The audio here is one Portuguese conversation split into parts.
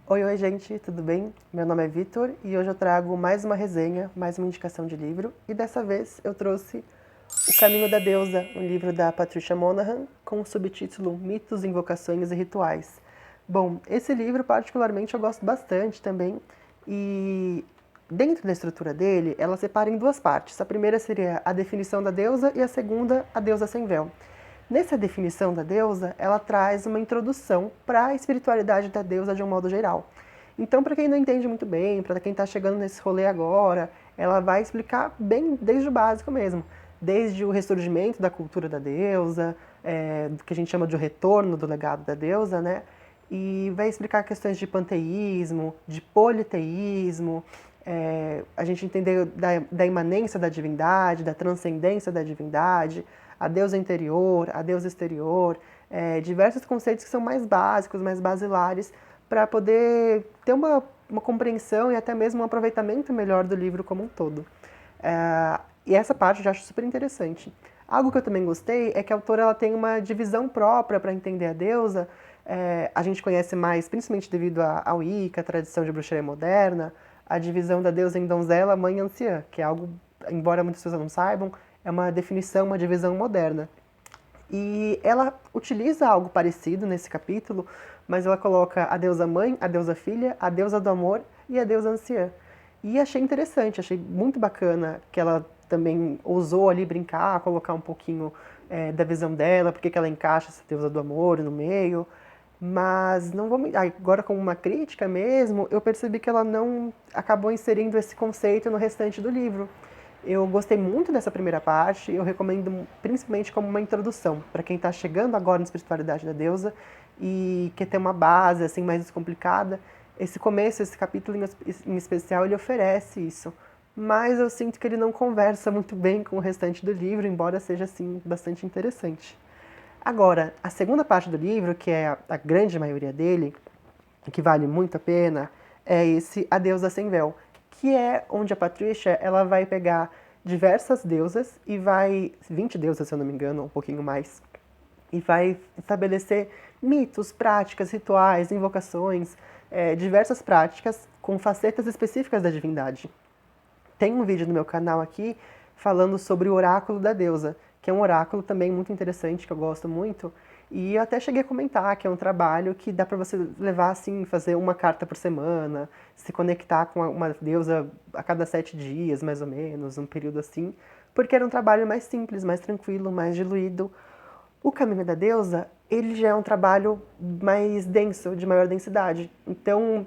Oi, gente, tudo bem? Meu nome é Vitor e hoje eu trago mais uma resenha, mais uma indicação de livro. E dessa vez eu trouxe O Caminho da Deusa, um livro da Patricia Monahan, com o subtítulo Mitos, Invocações e Rituais. Bom, esse livro particularmente eu gosto bastante também e dentro da estrutura dele ela separa em duas partes. A primeira seria a definição da deusa e a segunda, a deusa sem véu. Nessa definição da deusa, ela traz uma introdução para a espiritualidade da deusa de um modo geral. Então, para quem não entende muito bem, para quem está chegando nesse rolê agora, ela vai explicar bem desde o básico mesmo. Desde o ressurgimento da cultura da deusa, do que a gente chama de o retorno do legado da deusa, né? E vai explicar questões de panteísmo, de politeísmo, a gente entender da imanência da divindade, da transcendência da divindade, a deusa interior, a deusa exterior, diversos conceitos que são mais básicos, mais basilares, para poder ter uma compreensão e até mesmo um aproveitamento melhor do livro como um todo. E essa parte eu já acho super interessante. Algo que eu também gostei é que a autora ela tem uma divisão própria para entender a deusa. A gente conhece mais, principalmente devido ao Wicca, a tradição de bruxaria moderna, a divisão da deusa em donzela, mãe e anciã, que é algo, embora muitas pessoas não saibam, é uma definição, uma divisão moderna. E ela utiliza algo parecido nesse capítulo, mas ela coloca a deusa mãe, a deusa filha, a deusa do amor e a deusa anciã. E achei interessante, achei muito bacana que ela também ousou ali brincar, colocar um pouquinho da visão dela, porque que ela encaixa essa deusa do amor no meio. Mas não vou agora como uma crítica mesmo, eu percebi que ela não acabou inserindo esse conceito no restante do livro. Eu gostei muito dessa primeira parte, eu recomendo principalmente como uma introdução para quem está chegando agora na espiritualidade da deusa e quer ter uma base assim mais descomplicada. Esse começo, esse capítulo em especial, ele oferece isso. Mas eu sinto que ele não conversa muito bem com o restante do livro, embora seja assim bastante interessante. Agora, a segunda parte do livro, que é a grande maioria dele, que vale muito a pena, é esse A Deusa Sem Véu, que é onde a Patrícia ela vai pegar diversas deusas e vai, 20 deusas se eu não me engano, um pouquinho mais, e vai estabelecer mitos, práticas, rituais, invocações, diversas práticas com facetas específicas da divindade. Tem um vídeo no meu canal aqui falando sobre o oráculo da deusa, que é um oráculo também muito interessante, que eu gosto muito. E eu até cheguei a comentar que é um trabalho que dá para você levar assim, fazer uma carta por semana, se conectar com uma deusa a cada 7 dias, mais ou menos, um período assim, porque era um trabalho mais simples, mais tranquilo, mais diluído. O Caminho da Deusa, ele já é um trabalho mais denso, de maior densidade. Então,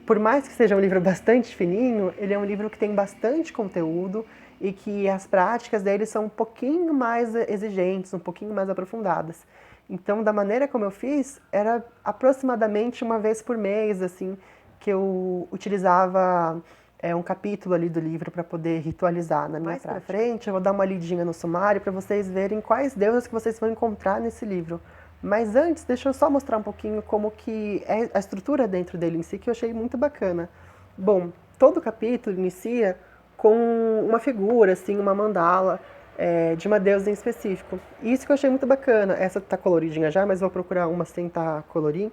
por mais que seja um livro bastante fininho, ele é um livro que tem bastante conteúdo e que as práticas dele são um pouquinho mais exigentes, um pouquinho mais aprofundadas. Então, da maneira como eu fiz, era aproximadamente uma vez por mês, assim, que eu utilizava um capítulo ali do livro para poder ritualizar na minha prática. Mais pra frente, eu vou dar uma lidinha no sumário para vocês verem quais deusas que vocês vão encontrar nesse livro. Mas antes, deixa eu só mostrar um pouquinho como que é a estrutura dentro dele em si, que eu achei muito bacana. Bom, todo capítulo inicia com uma figura, assim, uma mandala de uma deusa em específico. E isso que eu achei muito bacana. Essa tá coloridinha já, mas vou procurar uma sem tá colorir,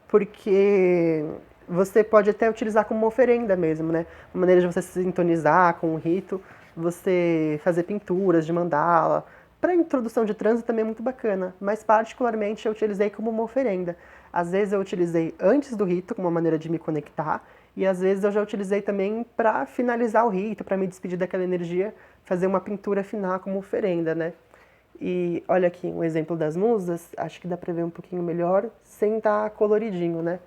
porque você pode até utilizar como uma oferenda mesmo, né? Uma maneira de você se sintonizar com o rito, você fazer pinturas de mandala. Para introdução de transe também é muito bacana, mas particularmente eu utilizei como uma oferenda. Às vezes eu utilizei antes do rito como uma maneira de me conectar, e às vezes eu já utilizei também para finalizar o rito, para me despedir daquela energia, fazer uma pintura final como oferenda, né? E olha aqui um exemplo das musas, acho que dá para ver um pouquinho melhor sem estar coloridinho, né?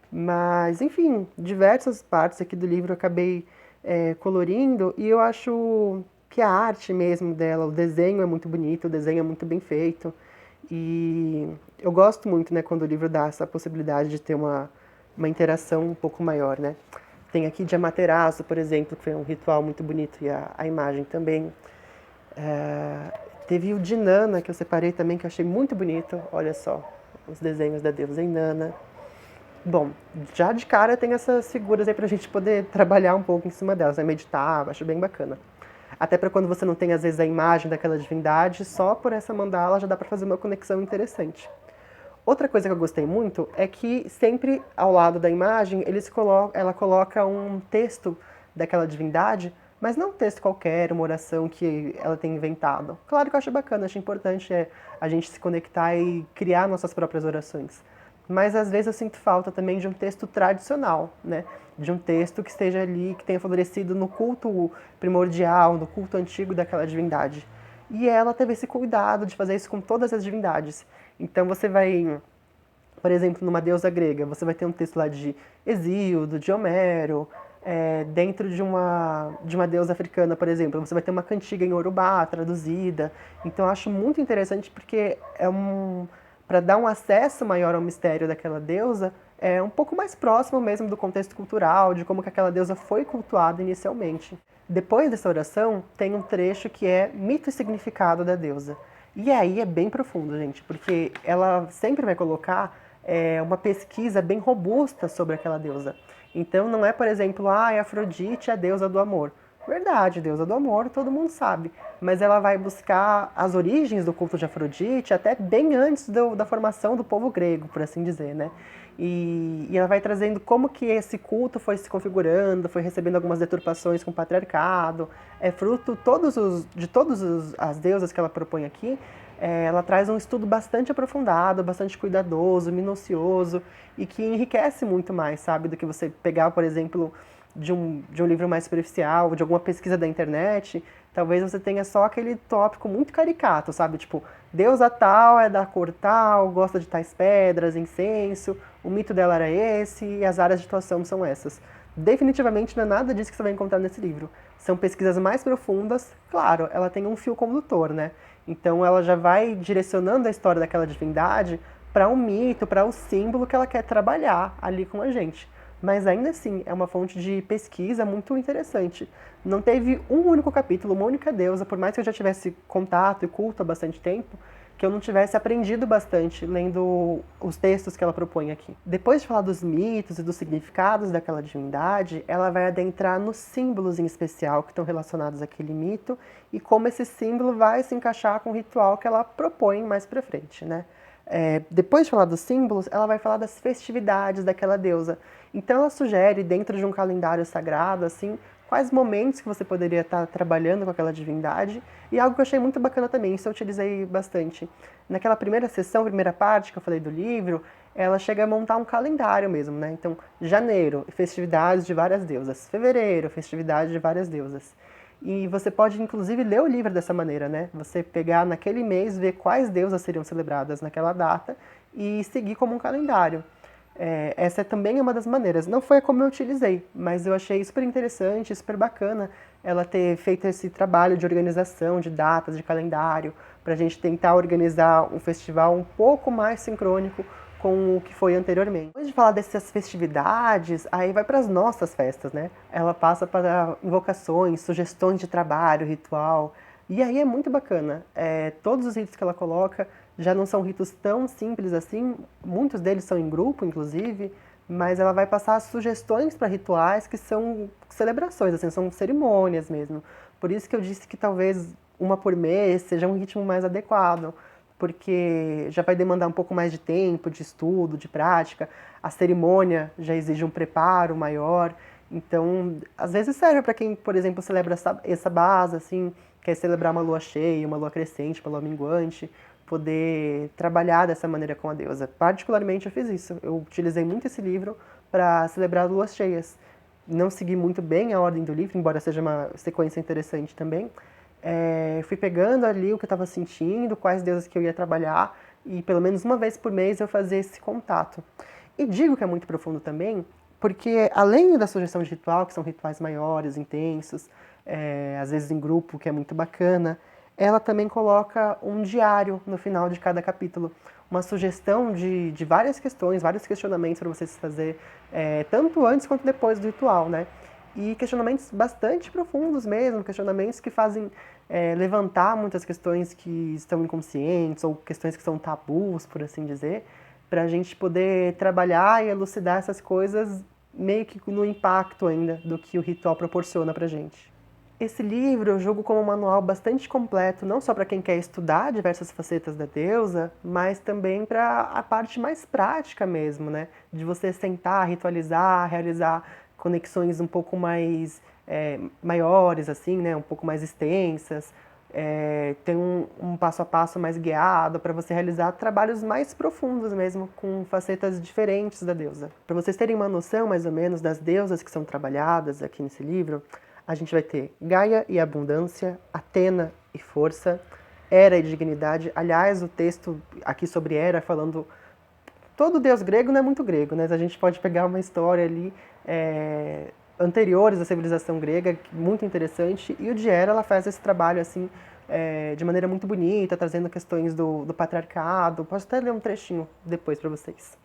Mas, enfim, diversas partes aqui do livro eu acabei colorindo e eu acho que a arte mesmo dela, o desenho é muito bonito, o desenho é muito bem feito. E eu gosto muito, né, quando o livro dá essa possibilidade de ter uma interação um pouco maior, né? Tem aqui de Amaterasu, por exemplo, que foi um ritual muito bonito e a imagem também. Teve o de Nana, que eu separei também, que eu achei muito bonito. Olha só, os desenhos da deusa Inanna. Bom, já de cara tem essas figuras aí pra gente poder trabalhar um pouco em cima delas, né? Meditar, acho bem bacana. Até para quando você não tem, às vezes, a imagem daquela divindade, só por essa mandala já dá para fazer uma conexão interessante. Outra coisa que eu gostei muito é que sempre ao lado da imagem ela coloca um texto daquela divindade, mas não um texto qualquer, uma oração que ela tem inventado. Claro que eu acho bacana, acho importante a gente se conectar e criar nossas próprias orações. Mas às vezes eu sinto falta também de um texto tradicional, né? De um texto que esteja ali, que tenha favorecido no culto primordial, no culto antigo daquela divindade. E ela teve esse cuidado de fazer isso com todas as divindades. Então você vai, por exemplo, numa deusa grega, você vai ter um texto lá de Hesíodo, de Homero. Dentro de uma deusa africana, por exemplo, você vai ter uma cantiga em Yorubá traduzida. Então eu acho muito interessante porque para dar um acesso maior ao mistério daquela deusa, é um pouco mais próximo mesmo do contexto cultural, de como que aquela deusa foi cultuada inicialmente. Depois dessa oração, tem um trecho que é mito e significado da deusa. E aí é bem profundo, gente, porque ela sempre vai colocar uma pesquisa bem robusta sobre aquela deusa. Então não é, por exemplo, Afrodite é a deusa do amor. Verdade, deusa do amor, todo mundo sabe. Mas ela vai buscar as origens do culto de Afrodite até bem antes da formação do povo grego, por assim dizer, né? E ela vai trazendo como que esse culto foi se configurando, foi recebendo algumas deturpações com o patriarcado. É fruto de todas as deusas que ela propõe aqui. Ela traz um estudo bastante aprofundado, bastante cuidadoso, minucioso e que enriquece muito mais, sabe, do que você pegar, por exemplo, de um livro mais superficial, de alguma pesquisa da internet. Talvez você tenha só aquele tópico muito caricato, sabe, tipo, deusa tal é da cor tal, gosta de tais pedras, incenso, o mito dela era esse e as áreas de atuação são essas. Definitivamente não é nada disso que você vai encontrar nesse livro. São pesquisas mais profundas, claro, ela tem um fio condutor, né? Então ela já vai direcionando a história daquela divindade para um mito, para o símbolo que ela quer trabalhar ali com a gente. Mas ainda assim, é uma fonte de pesquisa muito interessante. Não teve um único capítulo, uma única deusa, por mais que eu já tivesse contato e culto há bastante tempo, que eu não tivesse aprendido bastante lendo os textos que ela propõe aqui. Depois de falar dos mitos e dos significados daquela divindade, ela vai adentrar nos símbolos em especial que estão relacionados àquele mito e como esse símbolo vai se encaixar com o ritual que ela propõe mais pra frente, né? Depois de falar dos símbolos, ela vai falar das festividades daquela deusa. Então ela sugere, dentro de um calendário sagrado, assim, quais momentos que você poderia estar trabalhando com aquela divindade. E algo que eu achei muito bacana também, isso eu utilizei bastante. Naquela primeira sessão, primeira parte que eu falei do livro, ela chega a montar um calendário mesmo, né? Então, janeiro, festividades de várias deusas. Fevereiro, festividades de várias deusas. E você pode, inclusive, ler o livro dessa maneira, né? Você pegar naquele mês, ver quais deusas seriam celebradas naquela data e seguir como um calendário. Essa também é uma das maneiras. Não foi como eu utilizei, mas eu achei super interessante, super bacana ela ter feito esse trabalho de organização, de datas, de calendário, para a gente tentar organizar um festival um pouco mais sincrônico com o que foi anteriormente. Depois de falar dessas festividades, aí vai para as nossas festas, né? Ela passa para invocações, sugestões de trabalho, ritual, e aí é muito bacana. Todos os ritos que ela coloca já não são ritos tão simples assim, muitos deles são em grupo, inclusive, mas ela vai passar sugestões para rituais que são celebrações, assim, são cerimônias mesmo. Por isso que eu disse que talvez uma por mês seja um ritmo mais adequado, porque já vai demandar um pouco mais de tempo, de estudo, de prática. A cerimônia já exige um preparo maior. Então, às vezes serve para quem, por exemplo, celebra essa base, assim, quer celebrar uma lua cheia, uma lua crescente, uma lua minguante, poder trabalhar dessa maneira com a deusa. Particularmente eu fiz isso. Eu utilizei muito esse livro para celebrar luas cheias. Não segui muito bem a ordem do livro, embora seja uma sequência interessante também. Fui pegando ali o que eu estava sentindo, quais deusas que eu ia trabalhar, e pelo menos uma vez por mês eu fazia esse contato. E digo que é muito profundo também, porque além da sugestão de ritual, que são rituais maiores, intensos, às vezes em grupo, que é muito bacana, ela também coloca um diário no final de cada capítulo. Uma sugestão de várias questões, vários questionamentos para você se fazer, tanto antes quanto depois do ritual, né? E questionamentos bastante profundos mesmo, questionamentos que fazem levantar muitas questões que estão inconscientes ou questões que são tabus, por assim dizer, para a gente poder trabalhar e elucidar essas coisas meio que no impacto ainda do que o ritual proporciona pra gente. Esse livro eu julgo como um manual bastante completo, não só para quem quer estudar diversas facetas da deusa, mas também para a parte mais prática mesmo, né? De você sentar, ritualizar, realizar conexões um pouco mais maiores, assim, né? Um pouco mais extensas. Tem um passo a passo mais guiado para você realizar trabalhos mais profundos mesmo, com facetas diferentes da deusa. Para vocês terem uma noção mais ou menos das deusas que são trabalhadas aqui nesse livro, a gente vai ter Gaia e abundância, Atena e força, Hera e dignidade. Aliás, o texto aqui sobre Hera falando... Todo deus grego não é muito grego, né? A gente pode pegar uma história ali anteriores à civilização grega, muito interessante. E o de Hera, ela faz esse trabalho assim de maneira muito bonita, trazendo questões do patriarcado. Posso até ler um trechinho depois para vocês.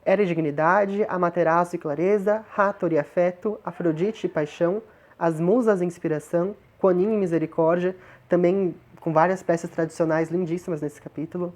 Hera e dignidade, Amaterasu e clareza, Hathor e afeto, Afrodite e paixão, as musas e inspiração, Quanin e misericórdia, também com várias peças tradicionais lindíssimas nesse capítulo,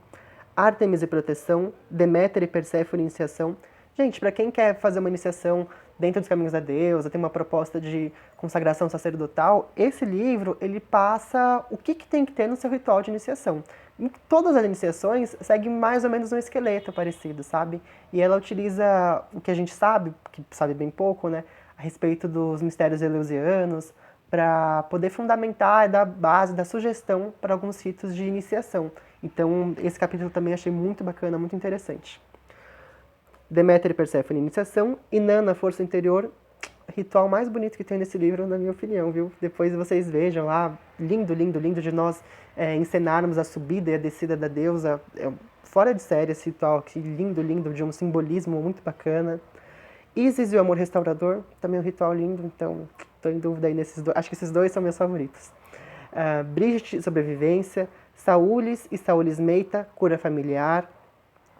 Ártemis e proteção, Deméter e Perséfone e iniciação. Gente, para quem quer fazer uma iniciação dentro dos caminhos da deusa, tem uma proposta de consagração sacerdotal, esse livro, ele passa o que tem que ter no seu ritual de iniciação. Em todas as iniciações, segue mais ou menos um esqueleto parecido, sabe? E ela utiliza o que a gente sabe, que sabe bem pouco, né? A respeito dos mistérios eleusianos, para poder fundamentar e dar base, dar sugestão para alguns ritos de iniciação. Então, esse capítulo também achei muito bacana, muito interessante. Deméter e Perséfone, iniciação. Inanna, força interior. Ritual mais bonito que tem nesse livro, na minha opinião, viu? Depois vocês vejam lá. Lindo, lindo, lindo de nós encenarmos a subida e a descida da deusa. Fora de série esse ritual aqui. Lindo, lindo, de um simbolismo muito bacana. Isis e o amor restaurador. Também um ritual lindo, então estou em dúvida aí nesses dois. Acho que esses dois são meus favoritos. Brigitte, sobrevivência. Saúlis e Saúlis Meita, cura familiar.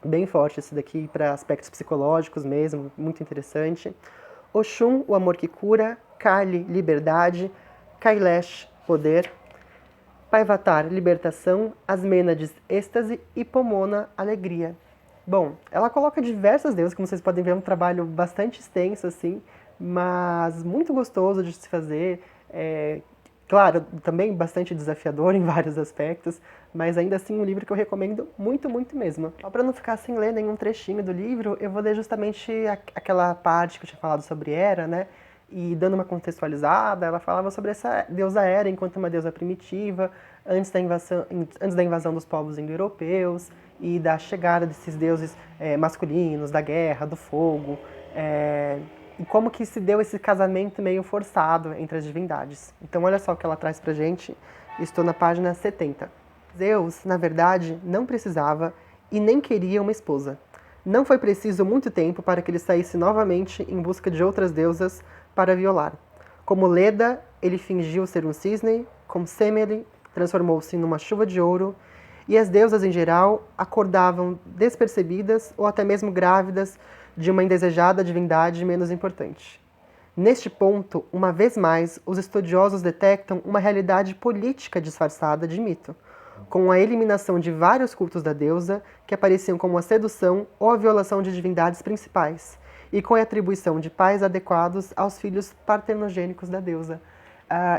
Bem forte esse daqui para aspectos psicológicos mesmo, muito interessante. Oxum, o amor que cura. Kali, liberdade. Kailash, poder. Paivatar, libertação. As Mênades, êxtase. E Pomona, alegria. Bom, ela coloca diversas deusas, como vocês podem ver, é um trabalho bastante extenso, assim, mas muito gostoso de se fazer. Claro, também bastante desafiador em vários aspectos, mas ainda assim um livro que eu recomendo muito, muito mesmo. Só para não ficar sem ler nenhum trechinho do livro, eu vou ler justamente aquela parte que eu tinha falado sobre Hera, né? E dando uma contextualizada, ela falava sobre essa deusa Hera enquanto uma deusa primitiva, antes da invasão dos povos indo-europeus e da chegada desses deuses masculinos, da guerra, do fogo, e como que se deu esse casamento meio forçado entre as divindades. Então olha só o que ela traz pra gente, estou na página 70. Zeus, na verdade, não precisava e nem queria uma esposa. Não foi preciso muito tempo para que ele saísse novamente em busca de outras deusas para violar. Como Leda, ele fingiu ser um cisne, como Semele, transformou-se numa chuva de ouro, e as deusas em geral acordavam despercebidas ou até mesmo grávidas de uma indesejada divindade menos importante. Neste ponto, uma vez mais, os estudiosos detectam uma realidade política disfarçada de mito, com a eliminação de vários cultos da deusa que apareciam como a sedução ou a violação de divindades principais, e com a atribuição de pais adequados aos filhos partenogênicos da deusa.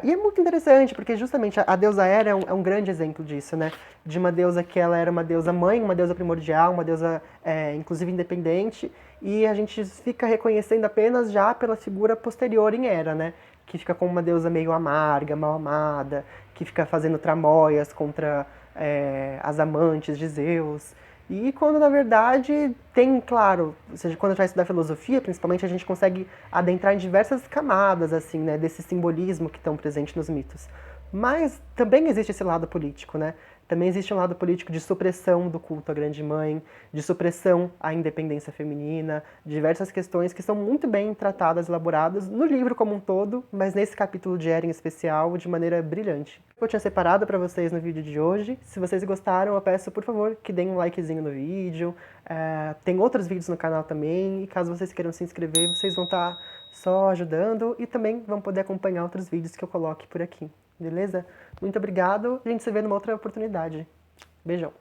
E é muito interessante, porque justamente a deusa Hera é um grande exemplo disso, né? De uma deusa que ela era uma deusa mãe, uma deusa primordial, uma deusa inclusive independente, e a gente fica reconhecendo apenas já pela figura posterior em Hera, né? Que fica como uma deusa meio amarga, mal amada, que fica fazendo tramóias contra as amantes de Zeus. E quando, na verdade, tem, claro, ou seja, quando a gente vai estudar filosofia, principalmente, a gente consegue adentrar em diversas camadas, assim, né, desse simbolismo que estão presentes nos mitos. Mas também existe esse lado político, né? Também existe um lado político de supressão do culto à grande mãe, de supressão à independência feminina, diversas questões que são muito bem tratadas, elaboradas no livro como um todo, mas nesse capítulo de Hera em especial, de maneira brilhante. Eu tinha separado para vocês no vídeo de hoje. Se vocês gostaram, eu peço, por favor, que deem um likezinho no vídeo. Tem outros vídeos no canal também, e caso vocês queiram se inscrever, vocês vão estar só ajudando e também vão poder acompanhar outros vídeos que eu coloque por aqui. Beleza? Muito obrigado. A gente se vê numa outra oportunidade. Beijão.